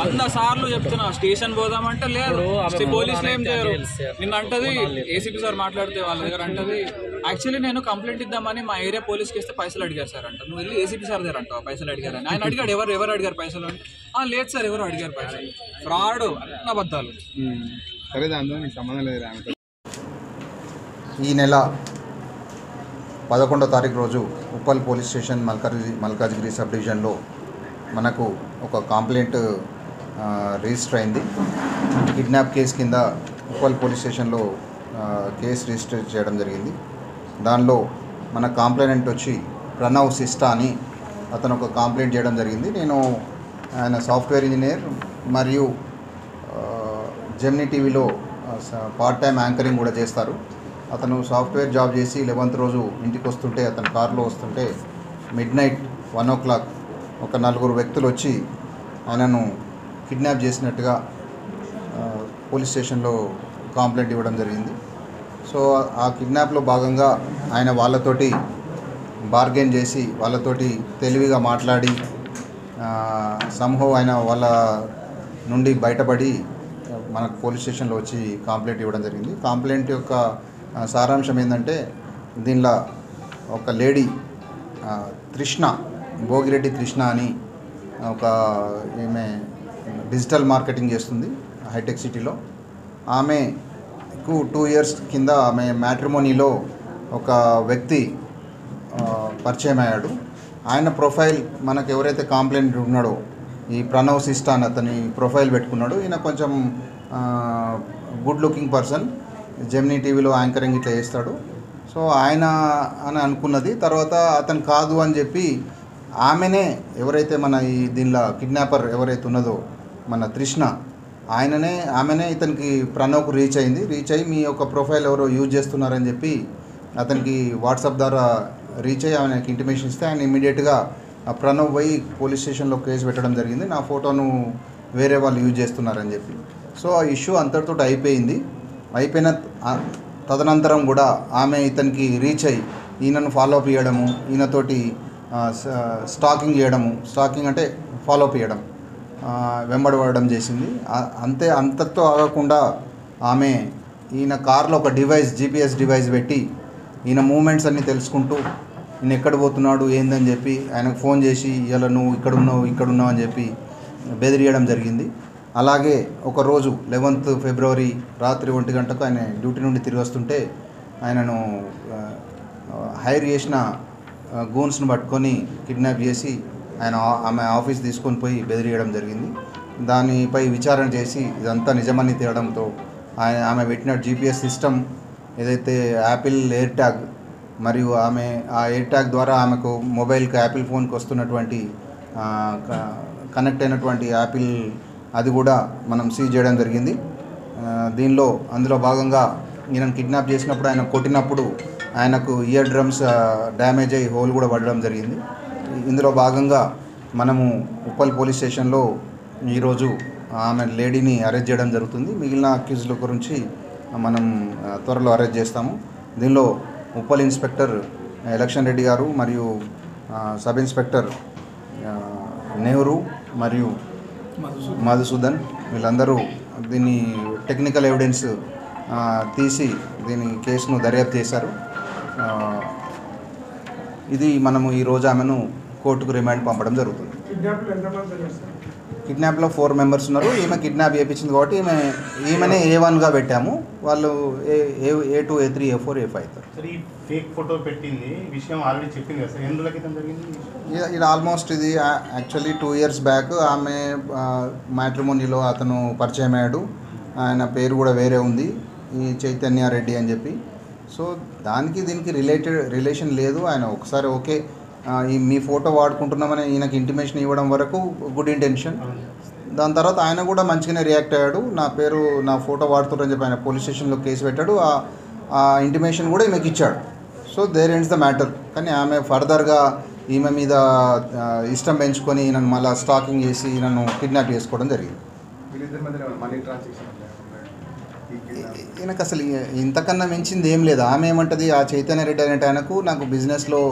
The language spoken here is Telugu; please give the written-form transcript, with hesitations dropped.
వంద సార్లు చెప్తున్నా స్టేషన్ పోదామంటే లేదు, పోలీసులు ఏం చేయరు. నిన్న అంటది ఏసీపీ సార్ మాట్లాడితే వాళ్ళ దగ్గర అంటది, యాక్చువల్లీ నేను కంప్లైంట్ ఇద్దామని మా ఏరియా పోలీస్కి ఇస్తే పైసలు అడిగారు సార్ అంట. నువ్వు వెళ్ళి ఏసీపీ సార్ దగ్గర అంటావు పైసలు అడిగారని. ఆయన అడిగాడు ఎవరు అడిగారు పైసలు అంటే లేదు సార్ ఎవరు అడిగారు పైసలు. ఫ్రాడ్ అన్న అబద్ధాలు. ఈ నెల 11వ తారీఖు రోజు Uppal police station Malkajgiri sub డివిజన్లో మనకు ఒక కంప్లైంట్ రిజిస్టర్ అయింది. కిడ్నాప్ కేసు కింద ఉప్పల్ పోలీస్ స్టేషన్లో కేసు రిజిస్టర్ చేయడం జరిగింది. దానిలో మన కంప్లైంట్ వచ్చి ప్రణవ్ సిస్టా అని అతను ఒక కంప్లైంట్ చేయడం జరిగింది. ఆయన సాఫ్ట్వేర్ ఇంజనీర్ మరియు జెమినీ టీవీలో పార్ట్ టైం యాంకరింగ్ కూడా చేస్తారు. అతను సాఫ్ట్వేర్ జాబ్ చేసి 11th రోజు ఇంటికి వస్తుంటే, అతను కారులో వస్తుంటే midnight 1 o'clock ఒక 4 వ్యక్తులు వచ్చి ఆయనను కిడ్నాప్ చేసినట్టుగా పోలీస్ స్టేషన్లో కంప్లైంట్ ఇవ్వడం జరిగింది. సో ఆ కిడ్నాప్లో భాగంగా ఆయన వాళ్ళతోటి బార్గెన్ చేసి వాళ్ళతోటి తెలివిగా మాట్లాడి సంహవ్ ఆయన వాళ్ళ నుండి బయటపడి మనకు పోలీస్ స్టేషన్లో వచ్చి కంప్లైంట్ ఇవ్వడం జరిగింది. కంప్లైంట్ యొక్క సారాంశం ఏంటంటే, దీనిలో ఒక లేడీ తృష్ణ, భోగిరెడ్డి తృష్ణ అని ఈమె డిజిటల్ మార్కెటింగ్ చేస్తుంది హైటెక్ సిటీలో. ఆమెకు 2 years కింద ఆమె మ్యాట్రిమోనీలో ఒక వ్యక్తి పరిచయం అయ్యాడు. ఆయన ప్రొఫైల్ మనకు ఎవరైతే కంప్లైంట్ ఉన్నాడో ఈ ప్రణవ్ సిస్టా అని అతని ప్రొఫైల్ పెట్టుకున్నాడు. ఈయన కొంచెం గుడ్ లుకింగ్ పర్సన్, జెమినీ టీవీలో యాంకరింగ్ ఇట్లా చేస్తాడు. సో ఆయన అని అనుకున్నది. తర్వాత అతను కాదు అని చెప్పి ఆమెనే, ఎవరైతే మన ఈ దీనిలో కిడ్నాపర్ ఎవరైతే ఉన్నదో మన తృష్ణ, ఆమెనే ఇతనికి ప్రణవ్కు రీచ్ అయ్యి మీ యొక్క ప్రొఫైల్ ఎవరో యూజ్ చేస్తున్నారని చెప్పి అతనికి వాట్సాప్ ద్వారా రీచ్ అయ్యి ఆయనకి ఇంటిమేషన్ ఇస్తే ఆయన ఇమీడియట్గా ప్రణవ్ పోయి పోలీస్ స్టేషన్లో కేసు పెట్టడం జరిగింది, నా ఫోటోను వేరే వాళ్ళు యూజ్ చేస్తున్నారని చెప్పి. సో ఆ ఇష్యూ అంతటితో అయిపోయిన తదనంతరం కూడా ఆమె ఇతనికి రీచ్ అయ్యి ఈయనను ఫాలోఅప్ చేయడము, ఈయనతోటి స్టాకింగ్ అంటే ఫాలోఅప్ చేయడం, వెంబడబడడం చేసింది. అంతతో ఆగకుండా ఆమె ఈయన కార్లో ఒక GPS డివైస్ పెట్టి ఈయన మూమెంట్స్ అన్నీ తెలుసుకుంటూ ఈయన ఎక్కడ పోతున్నాడు ఏందని చెప్పి ఆయనకు ఫోన్ చేసి ఇలా నువ్వు ఇక్కడున్నావు అని చెప్పి బెదిరియడం జరిగింది. అలాగే ఒకరోజు 11th February రాత్రి 1 గంటకు ఆయన డ్యూటీ నుండి తిరిగి వస్తుంటే ఆయనను హైర్ చేసిన గూన్స్ను పట్టుకొని కిడ్నాప్ చేసి ఆమె ఆఫీస్ తీసుకొని పోయి బెదిరియడం జరిగింది. దానిపై విచారణ చేసి ఇదంతా నిజమని తేలడంతో ఆమె పెట్టిన GPS సిస్టమ్ ఏదైతే యాపిల్ ఎయిర్ ట్యాగ్ మరియు ఆమె ఆ ఎయిర్ ట్యాగ్ ద్వారా ఆమెకు మొబైల్కి యాపిల్ ఫోన్కి వస్తున్నటువంటి కనెక్ట్ అయినటువంటి యాపిల్ అది కూడా మనం సీజ్ చేయడం జరిగింది. అందులో భాగంగా ఈయనను కిడ్నాప్ చేసినప్పుడు ఆయన కొట్టినప్పుడు ఆయనకు ఇయర్ డ్రమ్స్ డ్యామేజ్ అయ్యి హోల్ కూడా పడడం జరిగింది. ఇందులో భాగంగా మనము ఉప్పల్ పోలీస్ స్టేషన్లో ఈరోజు ఆమె లేడీని అరెస్ట్ చేయడం జరుగుతుంది. మిగిలిన అక్యూజ్ల గురించి మనం త్వరలో అరెస్ట్ చేస్తాము. దీనిలో ఉప్పల్ ఇన్స్పెక్టర్ ఎలక్షన్ రెడ్డి గారు మరియు సబ్ ఇన్స్పెక్టర్ నెహ్రూ మరియు మధుసూదన్ వీళ్ళందరూ దీన్ని టెక్నికల్ ఎవిడెన్స్ తీసి దీని కేసును దర్యాప్తు చేశారు. ఇది మనము ఈరోజు ఆమెను కోర్టుకు రిమాండ్ పంపడం జరుగుతుంది. కిడ్నాప్లో 4 members ఉన్నారు. ఈమె కిడ్నాప్ చేయించింది కాబట్టి ఈమెనే A1గా పెట్టాము. వాళ్ళు A2, A3, A4, A5 అవుతారు. ఫేక్ ఫోటో పెట్టింది విషయం ఆల్రెడీ చెప్పింది కదా సార్, ఎందులో క్రితం జరిగింది ఇది? ఆల్మోస్ట్ ఇది యాక్చువల్లీ 2 years బ్యాక్ ఆమె మ్యాట్రిమోనీలో అతను పరిచయం అయ్యాడు. ఆయన పేరు కూడా వేరే ఉంది, ఈ చైతన్య రెడ్డి అని చెప్పి. సో దీనికి రిలేషన్ లేదు. ఆయన ఒకసారి ఓకే మీ ఫోటో వాడుకుంటున్నామని ఈయనకి ఇంటిమేషన్ ఇవ్వడం వరకు గుడ్ ఇంటెన్షన్. దాని తర్వాత ఆయన కూడా మంచిగానే రియాక్ట్ అయ్యాడు. నా ఫోటో వాడుతున్నారని చెప్పి ఆయన పోలీస్ స్టేషన్లో కేసు పెట్టాడు. ఆ ఇంటిమేషన్ కూడా ఈమెకి ఇచ్చాడు. So there ends the matter. కానీ ఆమె ఫర్దర్గా ఈమె మీద ఇష్టం పెంచుకొని ఈయనను మళ్ళీ స్టాకింగ్ చేసి ఈయనను కిడ్నాప్ చేసుకోవడం జరిగింది. ఈయనకు అసలు ఇంతకన్నా మించింది ఏం లేదు. ఆమె ఏమంటుంది, ఆ చైతన్య రెడ్డి అనేట ఆయనకు నాకు బిజినెస్లో